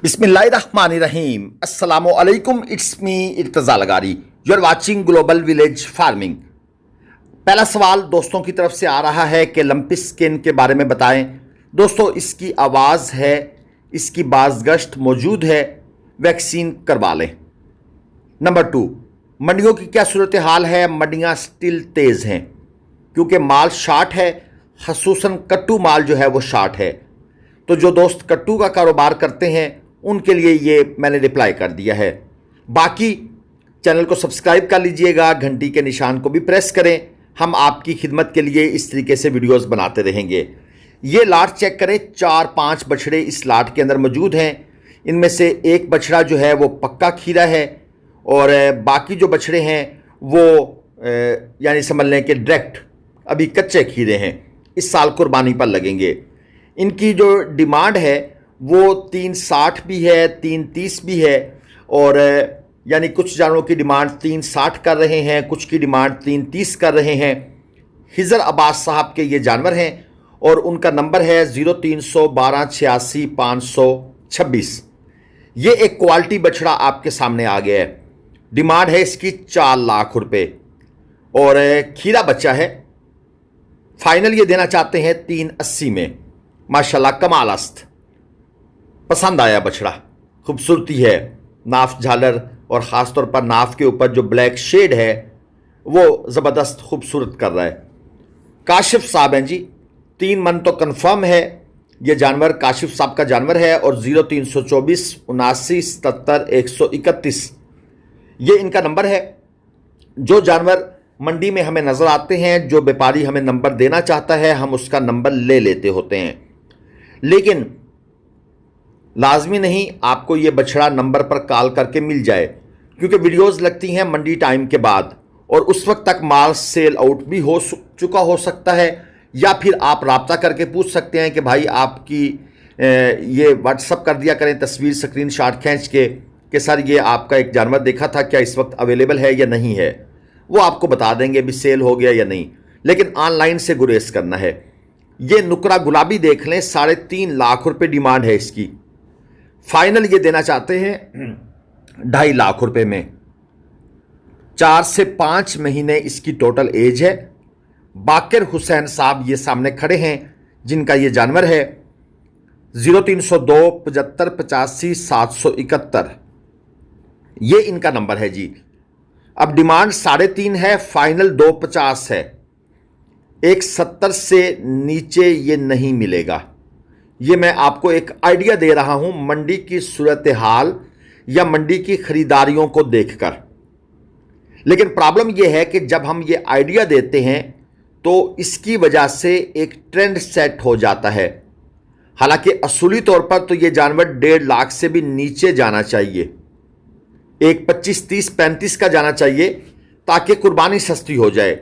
बिस्मिल्लाहिर्रहमानिर्रहीम अस्सलामु अलैकुम। It's me Irtaza Lagari. You are watching global village farming. पहला सवाल दोस्तों की तरफ से आ रहा है कि लंपी स्किन के बारे में बताएं। दोस्तों, इसकी आवाज़ है, इसकी बाज़गश्त मौजूद है, वैक्सीन करवा लें। नंबर 2, मंडियों की क्या सूरत हाल है? मंडियाँ स्टिल तेज़ हैं क्योंकि माल शार्ट है, खसूसन कट्टू माल जो है वो शार्ट है। तो जो दोस्त कट्टू का कारोबार करते हैं उनके लिए ये मैंने रिप्लाई कर दिया है। बाकी चैनल को सब्सक्राइब कर लीजिएगा, घंटी के निशान को भी प्रेस करें। हम आपकी खिदमत के लिए इस तरीके से वीडियोस बनाते रहेंगे। ये लाट चेक करें, 4-5 बछड़े इस लाट के अंदर मौजूद हैं। इनमें से एक बछड़ा जो है वो पक्का खीरा है और बाकी जो बछड़े हैं वो यानी समझ लें कि डायरेक्ट अभी कच्चे खीरे हैं, इस साल कुर्बानी पर लगेंगे। इनकी जो डिमांड है वो 360 भी है, 330 भी है और यानी कुछ जानवरों की डिमांड 360 कर रहे हैं, कुछ की डिमांड 330 कर रहे हैं। हिजर अब्बास साहब के ये जानवर हैं और उनका नंबर है 0312865526। ये एक क्वालिटी बछड़ा आपके सामने आ गया है। डिमांड है इसकी 4 लाख रुपए और खीरा बच्चा है। फाइनल ये देना चाहते हैं 380 में। माशाल्लाह कमालस्त, पसंद आया बछड़ा, खूबसूरती है, नाफ झालर और ख़ास तौर पर नाफ के ऊपर जो ब्लैक शेड है वो ज़बरदस्त खूबसूरत कर रहा है। काशिफ साहब हैं जी, 3 मन तो कंफर्म है। ये जानवर काशिफ साहब का जानवर है और 0324 79 77 131 ये इनका नंबर है। जो जानवर मंडी में हमें नज़र आते हैं, जो व्यापारी हमें नंबर देना चाहता है, हम उसका नंबर ले लेते होते हैं, लेकिन लाजमी नहीं आपको ये बछड़ा नंबर पर कॉल करके मिल जाए, क्योंकि वीडियोस लगती हैं मंडी टाइम के बाद और उस वक्त तक माल सेल आउट भी हो चुका हो सकता है। या फिर आप राब्ता करके पूछ सकते हैं कि भाई आपकी ये व्हाट्सअप कर दिया करें तस्वीर स्क्रीनशॉट खींच के कि सर ये आपका एक जानवर देखा था, क्या इस वक्त अवेलेबल है या नहीं है। वो आपको बता देंगे भी सेल हो गया या नहीं, लेकिन ऑनलाइन से गुरेज करना है। ये नुकरा गुलाबी देख लें, 3.5 लाख रुपए डिमांड है इसकी। फाइनल ये देना चाहते हैं 2.5 लाख रुपए में। 4 से 5 महीने इसकी टोटल एज है। बाकिर हुसैन साहब ये सामने खड़े हैं जिनका ये जानवर है। 0302 75 85 771 ये इनका नंबर है जी। अब डिमांड 3.5 है, फाइनल 250 है। 170 से नीचे ये नहीं मिलेगा। ये मैं आपको एक आइडिया दे रहा हूं मंडी की सूरत हाल या मंडी की खरीदारियों को देखकर। लेकिन प्रॉब्लम यह है कि जब हम ये आइडिया देते हैं तो इसकी वजह से एक ट्रेंड सेट हो जाता है। हालांकि असूली तौर पर तो ये जानवर 1.5 लाख से भी नीचे जाना चाहिए, 25, 30, 35 का जाना चाहिए ताकि कुर्बानी सस्ती हो जाए।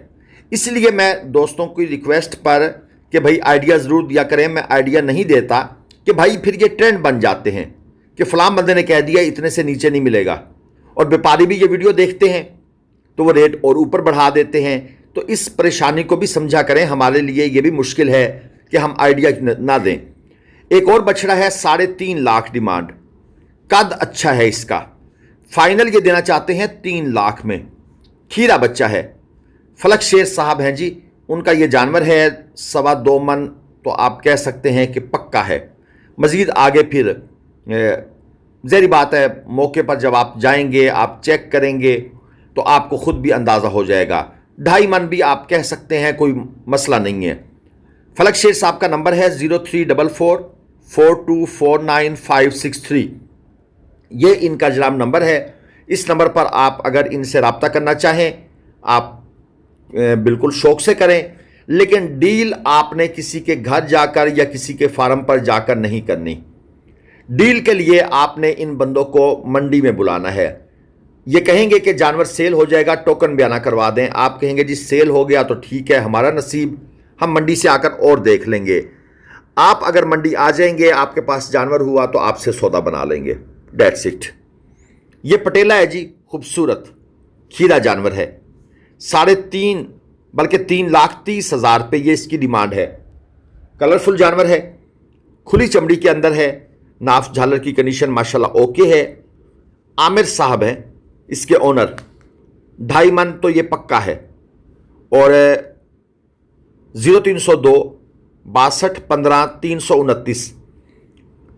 इसलिए मैं दोस्तों की रिक्वेस्ट पर कि भाई आइडिया ज़रूर दिया करें। मैं आइडिया नहीं देता कि भाई फिर ये ट्रेंड बन जाते हैं कि फ़लाँ बंदे ने कह दिया इतने से नीचे नहीं मिलेगा, और व्यापारी भी ये वीडियो देखते हैं तो वो रेट और ऊपर बढ़ा देते हैं। तो इस परेशानी को भी समझा करें। हमारे लिए ये भी मुश्किल है कि हम आइडिया ना दें। एक और बछड़ा है, 3.5 लाख डिमांड, कद अच्छा है इसका। फाइनल ये देना चाहते हैं 3 लाख में। खीरा बच्चा है। फलक शेर साहब हैं जी, उनका ये जानवर है 2.25 मन, तो आप कह सकते हैं कि पक्का है। मज़ीद आगे फिर ज़हरी बात है, मौके पर जब आप जाएंगे आप चेक करेंगे तो आपको ख़ुद भी अंदाज़ा हो जाएगा। 2.5 मन भी आप कह सकते हैं, कोई मसला नहीं है। फलक शेर साहब का नंबर है 0344 4249563 ये इनका जनाब नंबर है। इस नंबर पर आप अगर इनसे रब्ता करना चाहें आप बिल्कुल शौक से करें, लेकिन डील आपने किसी के घर जाकर या किसी के फार्म पर जाकर नहीं करनी। डील के लिए आपने इन बंदों को मंडी में बुलाना है। ये कहेंगे कि जानवर सेल हो जाएगा, टोकन बयाना करवा दें। आप कहेंगे जी सेल हो गया तो ठीक है, हमारा नसीब, हम मंडी से आकर और देख लेंगे। आप अगर मंडी आ जाएंगे, आपके पास जानवर हुआ तो आपसे सौदा बना लेंगे। That's it. ये पटेला है जी, खूबसूरत खीरा जानवर है। 3.5 बल्कि 3,30,000 रुपये ये इसकी डिमांड है। कलरफुल जानवर है, खुली चमड़ी के अंदर है, नाफ झालर की कंडीशन माशाल्लाह ओके है। आमिर साहब हैं इसके ओनर, 2.5 मन तो ये पक्का है। और 0302 62 15 329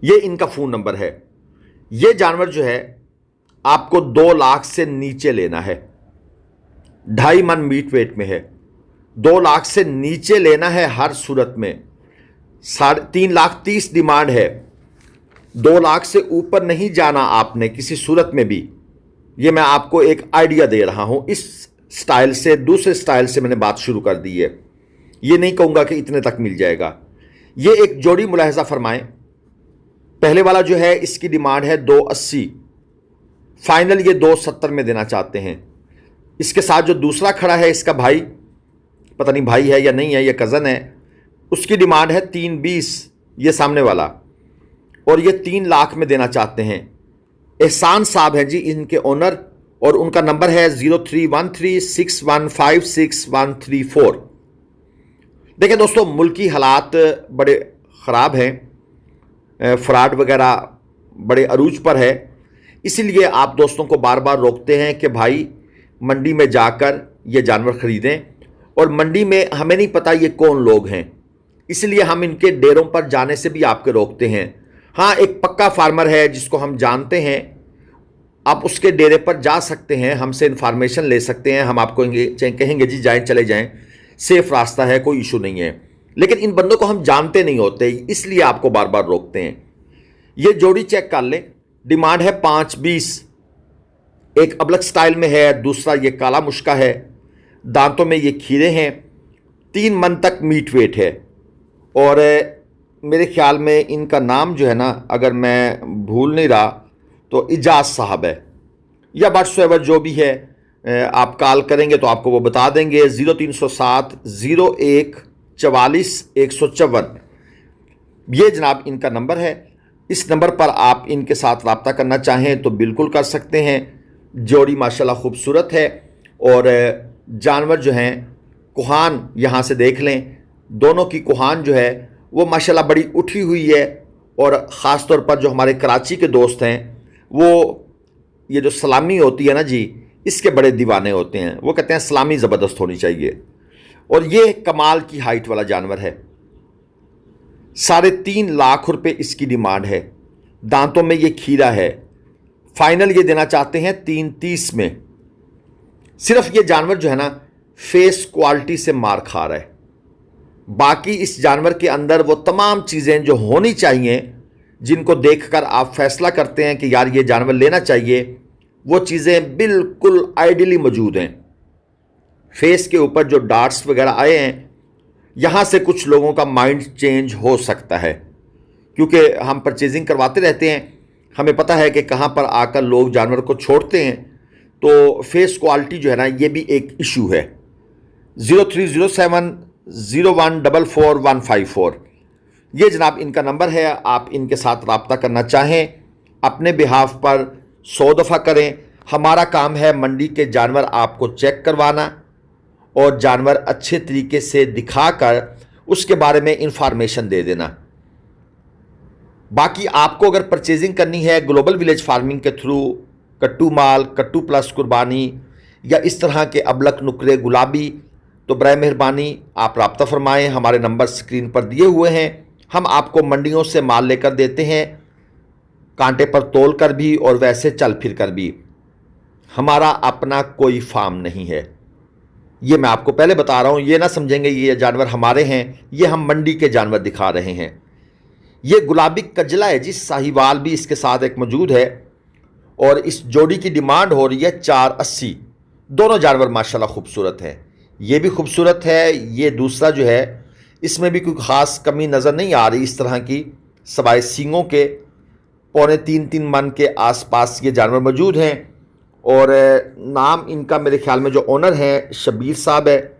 ये इनका फ़ोन नंबर है। ये जानवर जो है आपको 2 लाख से नीचे लेना है, 2.5 मन मीट वेट में है, 2 लाख से नीचे लेना है हर सूरत में। 3,30,000 डिमांड है, 2 लाख से ऊपर नहीं जाना आपने किसी सूरत में भी। ये मैं आपको एक आइडिया दे रहा हूं। इस स्टाइल से, दूसरे स्टाइल से मैंने बात शुरू कर दी है। ये नहीं कहूंगा कि इतने तक मिल जाएगा। ये एक जोड़ी मुलाहजा फरमाएं। पहले वाला जो है इसकी डिमांड है 280, फाइनल ये 270 में देना चाहते हैं। इसके साथ जो दूसरा खड़ा है इसका भाई, पता नहीं भाई है या नहीं है, ये कज़न है, उसकी डिमांड है 320, ये सामने वाला, और ये 3 लाख में देना चाहते हैं। एहसान साहब हैं जी इनके ओनर, और उनका नंबर है 03136156 देखिए दोस्तों, मुल्की हालात बड़े ख़राब हैं, फ्रॉड वगैरह बड़े अरूज पर है, इसीलिए आप दोस्तों को बार बार रोकते हैं कि भाई मंडी में जाकर ये जानवर ख़रीदें। और मंडी में हमें नहीं पता ये कौन लोग हैं, इसलिए हम इनके डेरों पर जाने से भी आपके रोकते हैं। हाँ, एक पक्का फार्मर है जिसको हम जानते हैं, आप उसके डेरे पर जा सकते हैं, हमसे इन्फॉर्मेशन ले सकते हैं, हम आपको कहेंगे जी जाएं, चले जाएं, सेफ रास्ता है, कोई इशू नहीं है। लेकिन इन बंदों को हम जानते नहीं होते, इसलिए आपको बार बार रोकते हैं। ये जोड़ी चेक कर लें, डिमांड है 520, एक अबलक स्टाइल में है, दूसरा ये काला मुश्का है, दांतों में ये खीरे हैं, 3 मन तक मीट वेट है। और मेरे ख्याल में इनका नाम जो है ना, अगर मैं भूल नहीं रहा तो इजाज़ साहब है, या व्हाट्सएवर जो भी है, आप कॉल करेंगे तो आपको वो बता देंगे। 0307 01 44 154 ये जनाब इनका नंबर है। इस नंबर पर आप इनके साथ रब्ता करना चाहें तो बिल्कुल कर सकते हैं। जोड़ी माशाल्लाह खूबसूरत है, और जानवर जो हैं, कुहान यहाँ से देख लें, दोनों की कुहान जो है वो माशाल्लाह बड़ी उठी हुई है। और ख़ास तौर पर जो हमारे कराची के दोस्त हैं, वो ये जो सलामी होती है ना जी, इसके बड़े दीवाने होते हैं। वो कहते हैं सलामी ज़बरदस्त होनी चाहिए। और ये कमाल की हाइट वाला जानवर है, 3.5 लाख रुपए इसकी डिमांड है, दांतों में ये खीरा है, फाइनल ये देना चाहते हैं 330 में। सिर्फ ये जानवर जो है ना, फेस क्वालिटी से मार खा रहा है, बाकी इस जानवर के अंदर वो तमाम चीज़ें जो होनी चाहिए, जिनको देखकर आप फैसला करते हैं कि यार ये जानवर लेना चाहिए, वो चीज़ें बिल्कुल आइडियली मौजूद हैं। फेस के ऊपर जो डार्ट्स वगैरह आए हैं, यहाँ से कुछ लोगों का माइंड चेंज हो सकता है, क्योंकि हम परचेजिंग करवाते रहते हैं, हमें पता है कि कहाँ पर आकर लोग जानवर को छोड़ते हैं। तो फेस क्वालिटी जो है ना, ये भी एक इशू है। 0307 0144 154 ये जनाब इनका नंबर है। आप इनके साथ रब्ता करना चाहें, अपने बिहाफ पर 100 दफ़ा करें। हमारा काम है मंडी के जानवर आपको चेक करवाना और जानवर अच्छे तरीके से दिखाकर उसके बारे में इंफॉर्मेशन दे देना। बाकी आपको अगर परचेजिंग करनी है ग्लोबल विलेज फार्मिंग के थ्रू, कट्टू माल, कट्टू प्लस कुर्बानी या इस तरह के अबलक नुकरे गुलाबी, तो बराए मेहरबानी आप रब्ता फरमाएँ। हमारे नंबर स्क्रीन पर दिए हुए हैं। हम आपको मंडियों से माल लेकर देते हैं, कांटे पर तोल कर भी और वैसे चल फिर कर भी। हमारा अपना कोई फार्म नहीं है, ये मैं आपको पहले बता रहा हूँ। ये ना समझेंगे ये जानवर हमारे हैं, ये हम मंडी के जानवर दिखा रहे हैं। ये गुलाबी कजला है जी, साहिवाल भी इसके साथ एक मौजूद है, और इस जोड़ी की डिमांड हो रही है 480। दोनों जानवर माशाल्लाह खूबसूरत हैं, ये भी खूबसूरत है। ये दूसरा जो है, इसमें भी कोई ख़ास कमी नज़र नहीं आ रही इस तरह की, सवाए सींगों के। 2.25-3 मन के आसपास ये जानवर मौजूद हैं। और नाम इनका मेरे ख्याल में जो ओनर हैं शबीर साहब है।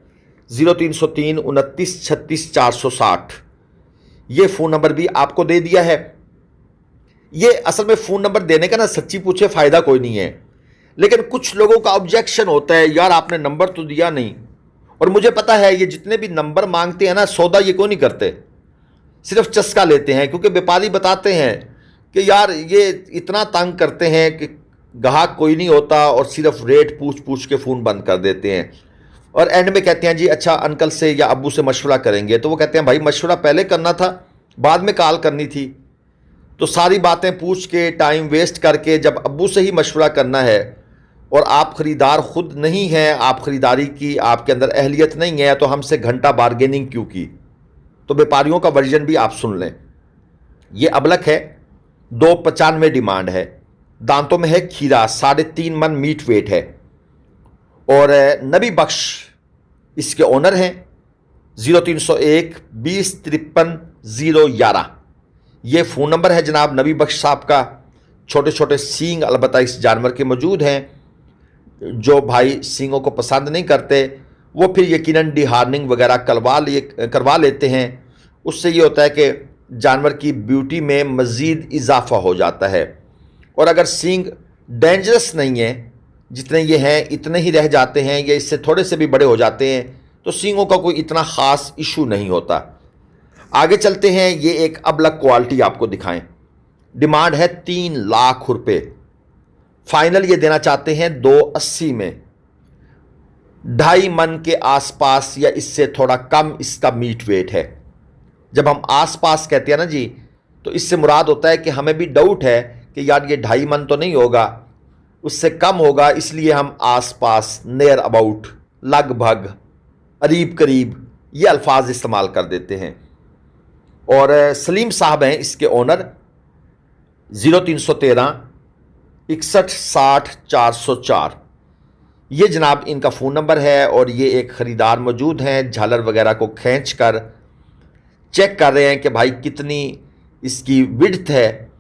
0303 29 36 460 ये फ़ोन नंबर भी आपको दे दिया है। ये असल में फ़ोन नंबर देने का ना सच्ची पूछे फ़ायदा कोई नहीं है, लेकिन कुछ लोगों का ऑब्जेक्शन होता है, यार आपने नंबर तो दिया नहीं। और मुझे पता है ये जितने भी नंबर मांगते हैं ना, सौदा ये क्यों नहीं करते, सिर्फ चस्का लेते हैं। क्योंकि व्यापारी बताते हैं कि यार ये इतना तंग करते हैं कि ग्राहक कोई नहीं होता और सिर्फ रेट पूछ पूछ के फ़ोन बंद कर देते हैं। और एंड में कहते हैं जी अच्छा अंकल से या अब्बू से मशवरा करेंगे। तो वो कहते हैं भाई मशवरा पहले करना था, बाद में कॉल करनी थी। तो सारी बातें पूछ के टाइम वेस्ट करके जब अब्बू से ही मशवरा करना है और आप ख़रीदार ख़ुद नहीं हैं, आप ख़रीदारी की आपके अंदर अहलियत नहीं है, तो हमसे घंटा बारगेनिंग क्यों की। तो व्यापारियों का वर्जन भी आप सुन लें। ये अबलक है, 295 डिमांड है, दांतों में है खीरा, 3.5 मन मीट वेट है। और नबी बख्श इसके ओनर हैं। 0301 20 53 011 ये फ़ोन नंबर है जनाब नबी बख्श साहब का। छोटे छोटे सींग अलबत्ता इस जानवर के मौजूद हैं। जो भाई सींगों को पसंद नहीं करते वो फिर यकीनन डिहार्निंग वगैरह करवा लेते हैं। उससे ये होता है कि जानवर की ब्यूटी में मज़ीद इजाफा हो जाता है। और अगर सींग डेंजरस नहीं है, जितने ये हैं इतने ही रह जाते हैं या इससे थोड़े से भी बड़े हो जाते हैं, तो सींगों का कोई इतना ख़ास इशू नहीं होता। आगे चलते हैं, ये एक अबलक क्वालिटी आपको दिखाएं। डिमांड है 3 लाख रुपए, फाइनल ये देना चाहते हैं 280 में। 2.5 मन के आसपास या इससे थोड़ा कम इसका मीट वेट है। जब हम आसपास कहते हैं ना जी, तो इससे मुराद होता है कि हमें भी डाउट है कि यार ये 2.5 मन तो नहीं होगा, उससे कम होगा, इसलिए हम आसपास, नियर अबाउट, लगभग, करीब करीब ये अल्फाज इस्तेमाल कर देते हैं। और सलीम साहब हैं इसके ओनर। 0313 61 60 404 ये जनाब इनका फ़ोन नंबर है। और ये एक ख़रीदार मौजूद हैं, झालर वगैरह को खींच कर चेक कर रहे हैं कि भाई कितनी इसकी विड्थ है,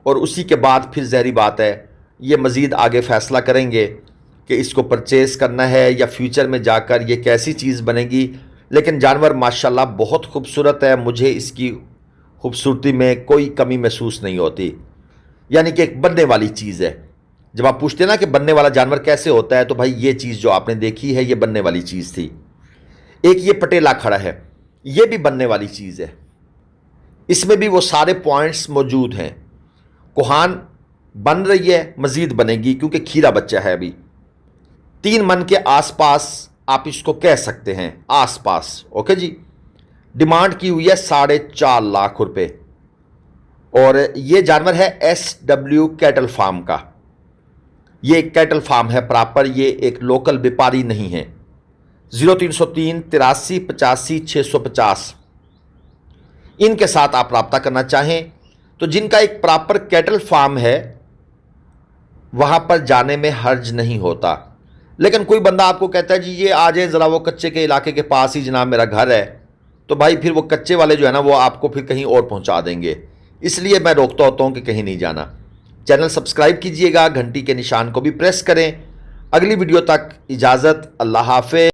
और उसी के बाद फिर ज़हरी बात है ये मज़ीद आगे फ़ैसला करेंगे कि इसको परचेज़ करना है या फ्यूचर में जाकर ये कैसी चीज़ बनेगी। लेकिन जानवर माशाल्लाह बहुत खूबसूरत है, मुझे इसकी खूबसूरती में कोई कमी महसूस नहीं होती। यानी कि एक बनने वाली चीज़ है। जब आप पूछते हैं ना कि बनने वाला जानवर कैसे होता है, तो भाई ये चीज़ जो आपने देखी है ये बनने वाली चीज़ थी। एक ये पटेला खड़ा है, ये भी बनने वाली चीज़ है, इसमें भी वो सारे पॉइंट्स मौजूद हैं। कोहान बन रही है, मज़ीद बनेगी क्योंकि खीरा बच्चा है अभी। 3 मन के आसपास आप इसको कह सकते हैं, आसपास। ओके जी। डिमांड की हुई है 4.5 लाख रुपए। और ये जानवर है SW कैटल फार्म का। ये एक कैटल फार्म है प्रॉपर, ये एक लोकल व्यापारी नहीं है। 0303 83 85 650 इनके साथ आप रब्ता करना चाहें तो जिनका एक प्रॉपर कैटल फार्म है वहाँ पर जाने में हर्ज नहीं होता। लेकिन कोई बंदा आपको कहता है जी ये आ जाए ज़रा, वो कच्चे के इलाके के पास ही जनाब मेरा घर है, तो भाई फिर वो कच्चे वाले जो है ना वो आपको फिर कहीं और पहुँचा देंगे। इसलिए मैं रोकता होता हूँ कि कहीं नहीं जाना। चैनल सब्सक्राइब कीजिएगा, घंटी के निशान को भी प्रेस करें। अगली वीडियो तक इजाज़त, अल्लाह हाफ़िज़।